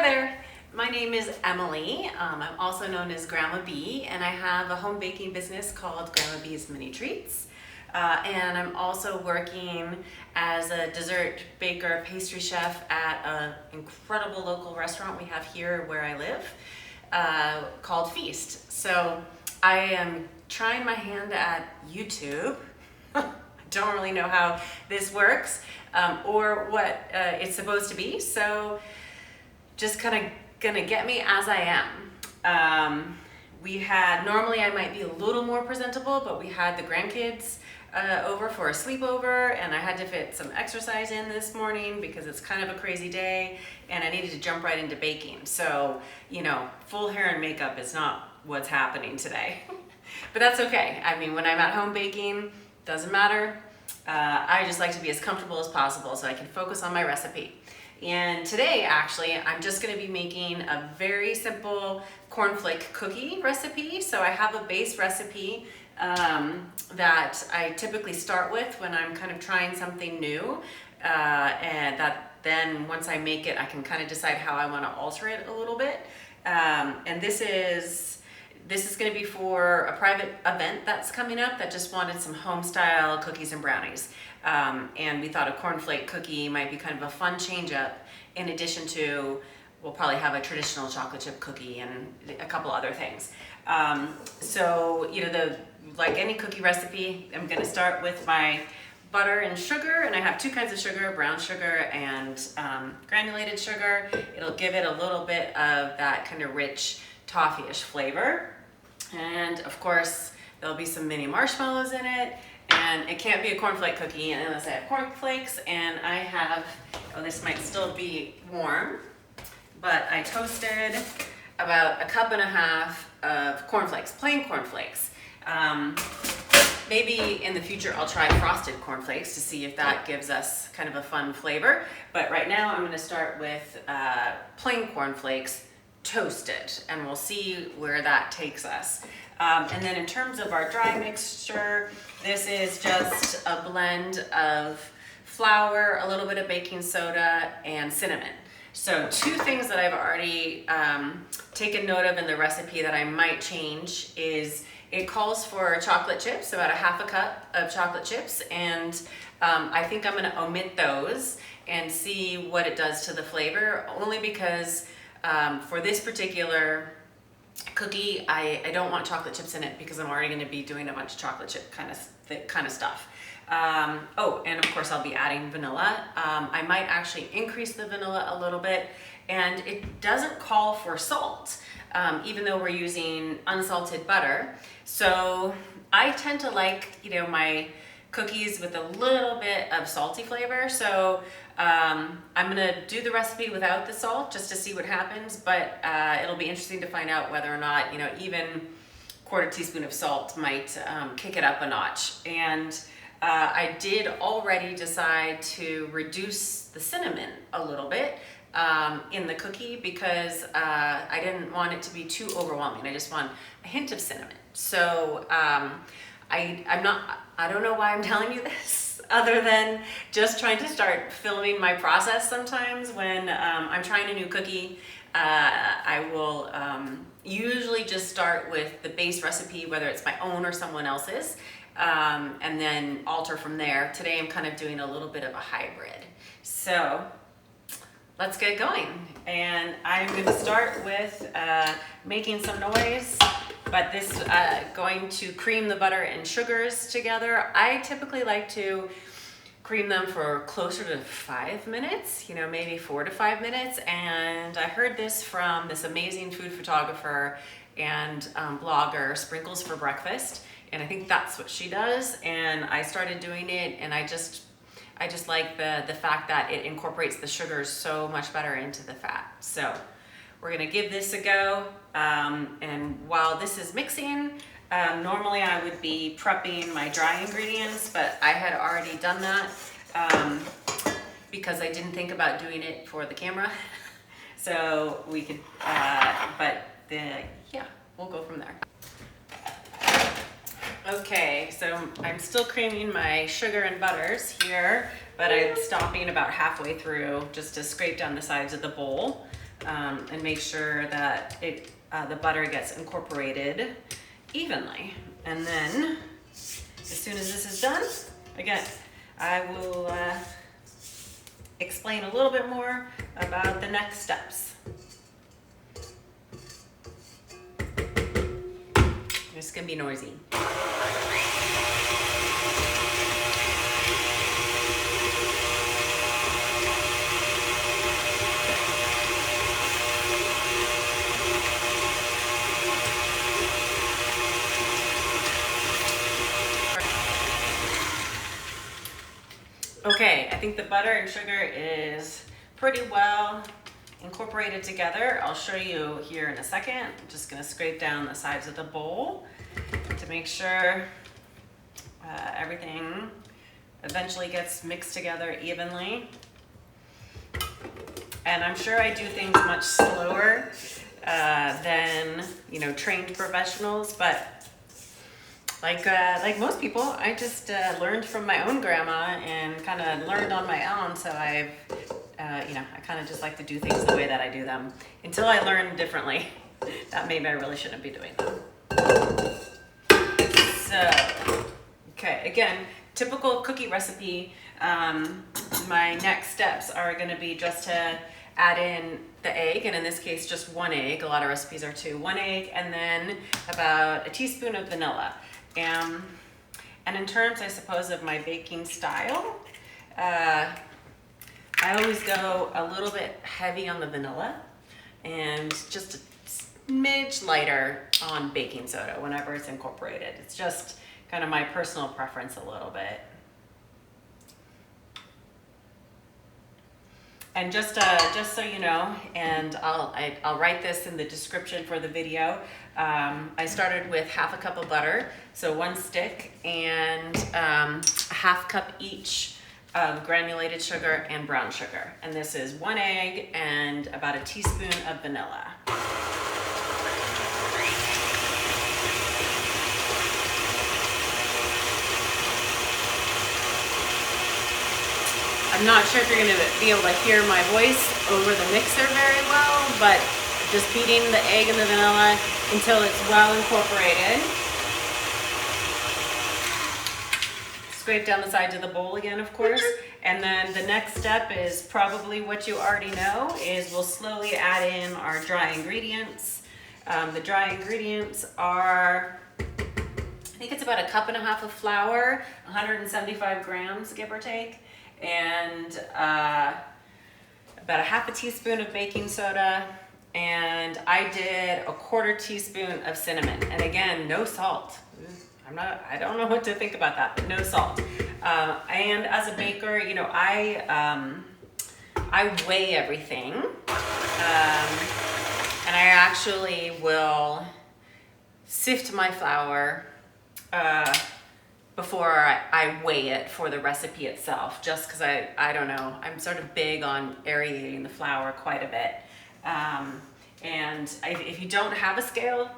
Hi there, my name is Emily. I'm also known as Grandma B, and I have a home baking business called Grandma B's Mini Treats. And I'm also working as a dessert baker, pastry chef at an incredible local restaurant we have here where I live called Feast. So I am trying my hand at YouTube. Don't really know how this works or what it's supposed to be, so just kind of gonna get me as I am. Normally I might be a little more presentable, but we had the grandkids over for a sleepover, and I had to fit some exercise in this morning because it's kind of a crazy day and I needed to jump right into baking. So, you know, full hair and makeup is not what's happening today. But that's okay. I mean, when I'm at home baking, doesn't matter. I just like to be as comfortable as possible so I can focus on my recipe. And today, actually, I'm just gonna be making a very simple cornflake cookie recipe. So I have a base recipe that I typically start with when I'm kind of trying something new. And that then once I make it, I can kind of decide how I wanna alter it a little bit. And this is gonna be for a private event that's coming up that just wanted some home style cookies and brownies. And we thought a cornflake cookie might be kind of a fun change up in addition to, we'll probably have a traditional chocolate chip cookie and a couple other things. So, you know, like any cookie recipe, I'm gonna start with my butter and sugar, and I have two kinds of sugar, brown sugar and granulated sugar. It'll give it a little bit of that kind of rich toffee-ish flavor. And of course, there'll be some mini marshmallows in it, and it can't be a cornflake cookie unless I have cornflakes, and I have, oh, this might still be warm, but I toasted about 1.5 cups of cornflakes, plain cornflakes. Maybe in the future I'll try frosted cornflakes to see if that gives us kind of a fun flavor, but right now I'm gonna start with plain cornflakes toasted, and we'll see where that takes us. And then in terms of our dry mixture, this is just a blend of flour, a little bit of baking soda, and cinnamon. So two things that I've already taken note of in the recipe that I might change is it calls for chocolate chips, about 1/2 cup of chocolate chips, and I think I'm gonna omit those and see what it does to the flavor, only because for this particular cookie, I don't want chocolate chips in it because I'm already going to be doing a bunch of chocolate chip kind of stuff. Oh, and of course I'll be adding vanilla. I might actually increase the vanilla a little bit, and it doesn't call for salt, even though we're using unsalted butter. So I tend to like, you know, my cookies with a little bit of salty flavor. So I'm gonna do the recipe without the salt just to see what happens, but it'll be interesting to find out whether or not, you know, even 1/4 teaspoon of salt might kick it up a notch. And I did already decide to reduce the cinnamon a little bit in the cookie because I didn't want it to be too overwhelming. I just want a hint of cinnamon. So I don't know why I'm telling you this other than just trying to start filming my process sometimes when I'm trying a new cookie. I will usually just start with the base recipe, whether it's my own or someone else's, and then alter from there. Today I'm kind of doing a little bit of a hybrid. So let's get going. And I'm gonna start with making some noise. But this going to cream the butter and sugars together. I typically like to cream them for closer to 5 minutes, you know, maybe 4 to 5 minutes. And I heard this from this amazing food photographer and blogger, Sprinkles for Breakfast. And I think that's what she does. And I started doing it, and I just like the fact that it incorporates the sugars so much better into the fat. So we're gonna give this a go, and while this is mixing, normally I would be prepping my dry ingredients, but I had already done that because I didn't think about doing it for the camera. So we could, yeah, we'll go from there. Okay, so I'm still creaming my sugar and butters here, but I'm stopping about halfway through just to scrape down the sides of the bowl. and make sure that the butter gets incorporated evenly. And then as soon as this is done, again, I will explain a little bit more about the next steps. It's gonna be noisy. Okay, I think the butter and sugar is pretty well incorporated together. I'll show you here in a second. I'm just gonna scrape down the sides of the bowl to make sure everything eventually gets mixed together evenly. And I'm sure I do things much slower than, you know, trained professionals, but like most people, I just learned from my own grandma and kind of learned on my own. So I've, you know, I kind of just like to do things the way that I do them until I learn differently. That maybe I really shouldn't be doing them. So, okay, again, typical cookie recipe. My next steps are going to be just to add in the egg, and in this case, just one egg. A lot of recipes are two. One egg, and then about a teaspoon of vanilla. And in terms, I suppose, of my baking style, I always go a little bit heavy on the vanilla and just a smidge lighter on baking soda whenever it's incorporated. It's just kind of my personal preference a little bit. And just so you know, and I'll write this in the description for the video, I started with half a cup of butter, so one stick, and a half cup each of granulated sugar and brown sugar. And this is one egg and about a teaspoon of vanilla. I'm not sure if you're going to be able to hear my voice over the mixer very well, but just beating the egg and the vanilla until it's well incorporated. Scrape down the sides of the bowl again, of course. And then the next step is probably what you already know, is we'll slowly add in our dry ingredients. The dry ingredients are, I think it's about a cup and a half of flour, 175 grams, give or take, and about a half a teaspoon of baking soda, and I did a quarter teaspoon of cinnamon. And again, no salt. I don't know what to think about that, but no salt. And as a baker, you know, I weigh everything, and I actually will sift my flour before I weigh it for the recipe itself, just because I don't know, I'm sort of big on aerating the flour quite a bit. And if you don't have a scale,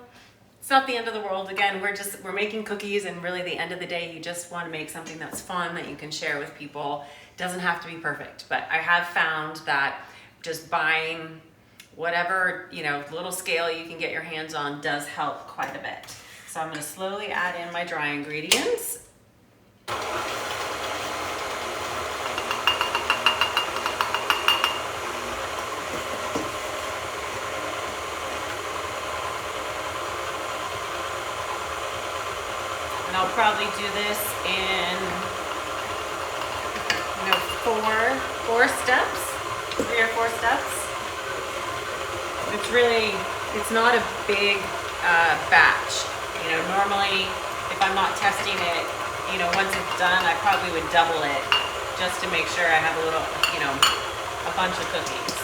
it's not the end of the world. Again, we're making cookies, and really the end of the day, you just want to make something that's fun that you can share with people. It doesn't have to be perfect, but I have found that just buying whatever, you know, little scale you can get your hands on does help quite a bit. So I'm going to slowly add in my dry ingredients. And I'll probably do this in, you know, four steps, 3 or 4 steps. It's not a big batch. You know, normally if I'm not testing it, you know, once it's done, I probably would double it just to make sure I have a little, you know, a bunch of cookies.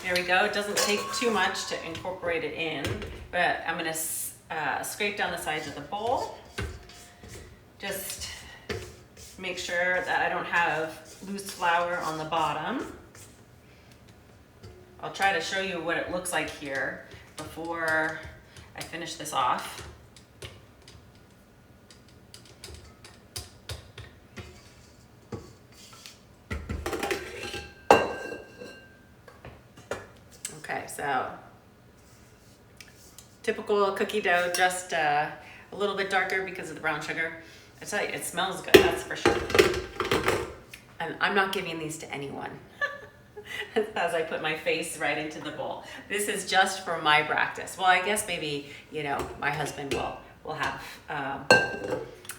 There we go. It doesn't take too much to incorporate it in, but I'm going to scrape down the sides of the bowl. Just make sure that I don't have loose flour on the bottom. I'll try to show you what it looks like here before I finish this off. so typical cookie dough, just a little bit darker because of the brown sugar. I tell you, it smells good, that's for sure. And I'm not giving these to anyone. As I put my face right into the bowl. This is just for my practice. Well, I guess maybe, you know, my husband will have,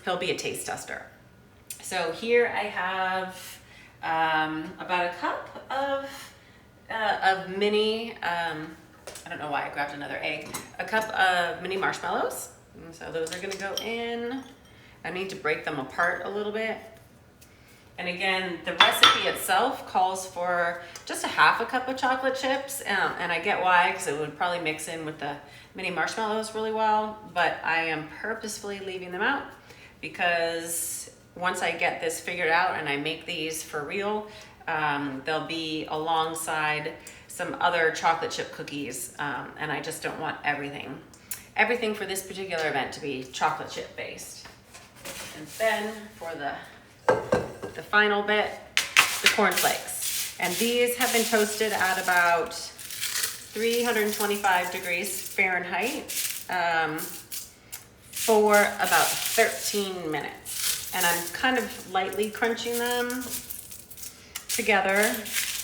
he'll be a taste tester. So here I have about a cup of mini, I don't know why I grabbed another egg, a cup of mini marshmallows. And so those are gonna go in. I need to break them apart a little bit. And again, the recipe itself calls for just a half a cup of chocolate chips. And I get why, because it would probably mix in with the mini marshmallows really well, but I am purposefully leaving them out because once I get this figured out and I make these for real, they'll be alongside some other chocolate chip cookies. And I just don't want everything for this particular event to be chocolate chip based. And then for the final bit, the cornflakes. And these have been toasted at about 325 degrees Fahrenheit for about 13 minutes. And I'm kind of lightly crunching them together,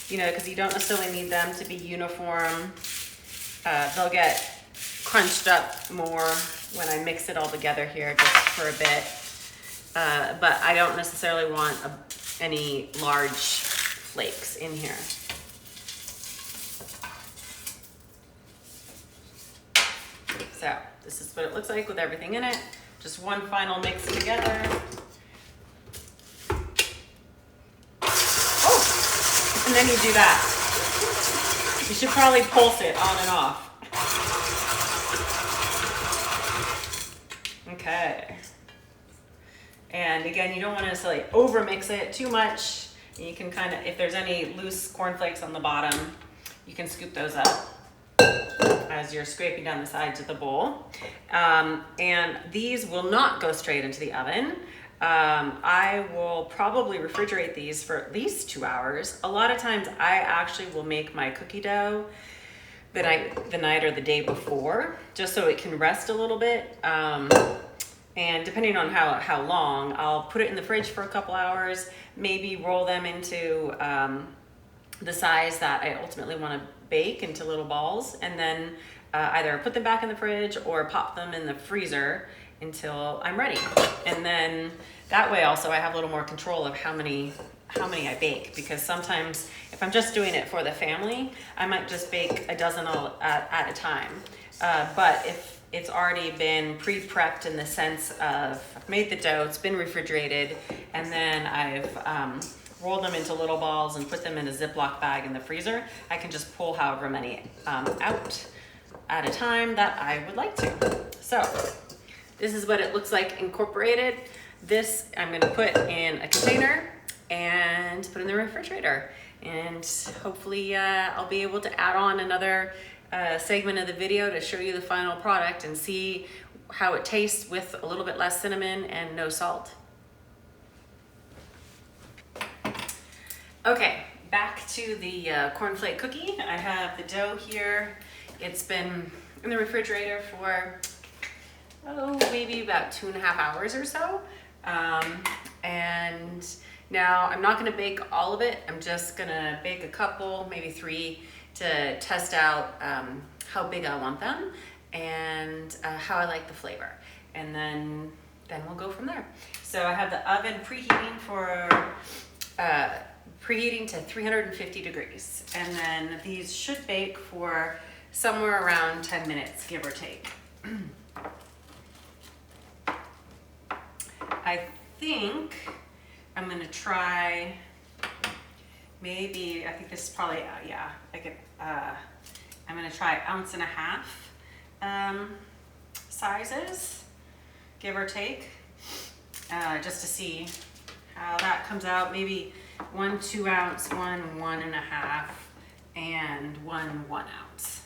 you know, because you don't necessarily need them to be uniform. They'll get crunched up more when I mix it all together here just for a bit. But I don't necessarily want any large flakes in here. So this is what it looks like with everything in it. Just one final mix together. Oh, and then you do that. You should probably pulse it on and off. Okay. And again, you don't want to necessarily over mix it too much. You can kind of, if there's any loose cornflakes on the bottom, you can scoop those up as you're scraping down the sides of the bowl. And these will not go straight into the oven. I will probably refrigerate these for at least 2 hours. A lot of times I actually will make my cookie dough the night or the day before, just so it can rest a little bit. And depending on how long, I'll put it in the fridge for a couple hours, maybe roll them into the size that I ultimately want to bake into little balls, and then either put them back in the fridge or pop them in the freezer until I'm ready. And then that way also I have a little more control of how many I bake, because sometimes if I'm just doing it for the family, I might just bake a dozen all at a time. But if it's already been pre-prepped in the sense of I've made the dough, it's been refrigerated, and then I've rolled them into little balls and put them in a Ziploc bag in the freezer, I can just pull however many out at a time that I would like to. So this is what it looks like incorporated. This I'm gonna put in a container and put in the refrigerator. And hopefully I'll be able to add on another segment of the video to show you the final product and see how it tastes with a little bit less cinnamon and no salt. Okay, back to the cornflake cookie. I have the dough here. It's been in the refrigerator for maybe about 2.5 hours or so. And now I'm not gonna bake all of it. I'm just gonna bake a couple, maybe 3, to test out how big I want them and how I like the flavor. And then we'll go from there. So I have the oven preheating to 350 degrees. And then these should bake for somewhere around 10 minutes, give or take. I think I'm gonna try maybe, I think this is probably, yeah, I'm gonna try 1.5 ounce sizes, give or take, just to see how that comes out. Maybe 1 2 ounce, 1 1.5, and 1 1 ounce.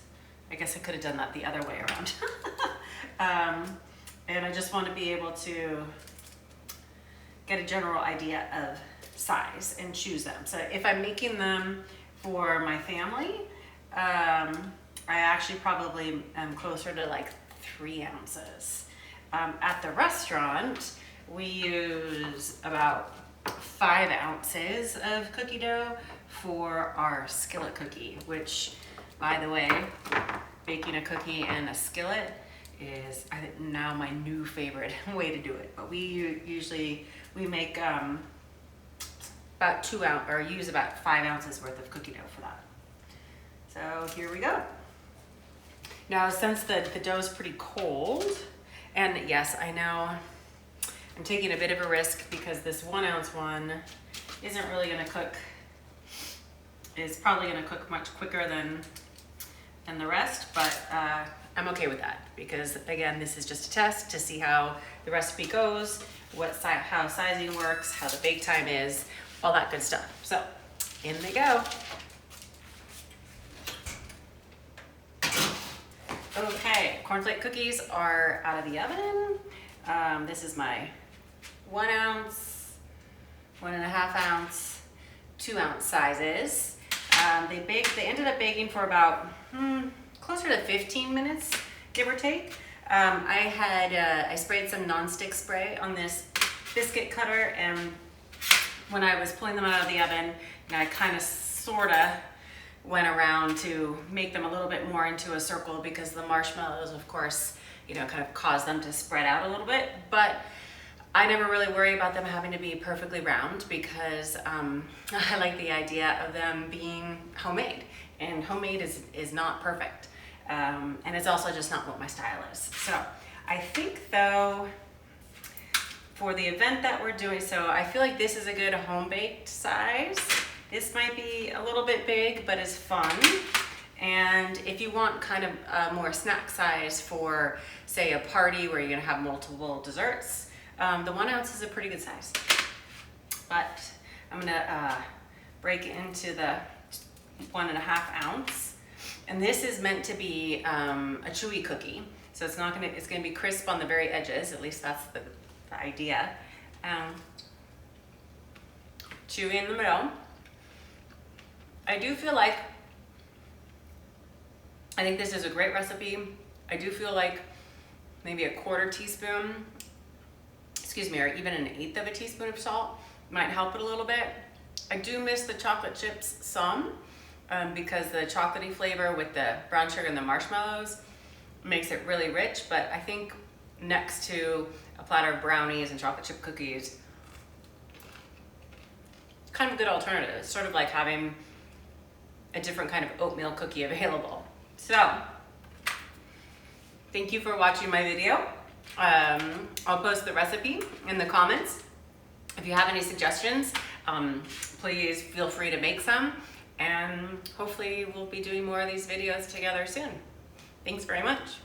I guess I could have done that the other way around. And I just want to be able to get a general idea of size and choose them. So if I'm making them for my family, I actually probably am closer to like 3 ounces. At the restaurant, we use about 5 ounces of cookie dough for our skillet cookie, which, by the way, baking a cookie in a skillet is, I think, now my new favorite way to do it. But we make about 2 ounces, or use about 5 ounces worth of cookie dough for that. So here we go. Now, since the dough is pretty cold, and yes, I know I'm taking a bit of a risk because this 1 ounce one isn't really gonna cook, is probably gonna cook much quicker than the rest, but I'm okay with that because, again, this is just a test to see how the recipe goes, how sizing works, how the bake time is, all that good stuff. So in they go. Okay, cornflake cookies are out of the oven. This is my 1 ounce, 1.5 ounce, 2 ounce sizes. They ended up baking for about closer to 15 minutes, give or take. I sprayed some nonstick spray on this biscuit cutter, and when I was pulling them out of the oven, I kind of sorta went around to make them a little bit more into a circle because the marshmallows, of course, kind of cause them to spread out a little bit. But I never really worry about them having to be perfectly round because I like the idea of them being homemade, and homemade is not perfect. And it's also just not what my style is. So I think, though, for the event that we're doing, so I feel like this is a good home-baked size. This might be a little bit big, but is fun. And if you want kind of a more snack size for, say, a party where you're gonna have multiple desserts, the 1 ounce is a pretty good size. But I'm gonna break it into the 1.5 ounce. And this is meant to be a chewy cookie. So it's gonna be crisp on the very edges, at least that's the idea. Chewy in the middle. I think this is a great recipe. I do feel like maybe a 1/4 teaspoon, or even 1/8 of a teaspoon of salt might help it a little bit. I do miss the chocolate chips some because the chocolatey flavor with the brown sugar and the marshmallows makes it really rich, but I think next to a platter of brownies and chocolate chip cookies, kind of a good alternative. It's sort of like having a different kind of oatmeal cookie available. So, thank you for watching my video. I'll post the recipe in the comments. If you have any suggestions, please feel free to make some, and hopefully we'll be doing more of these videos together soon. Thanks very much.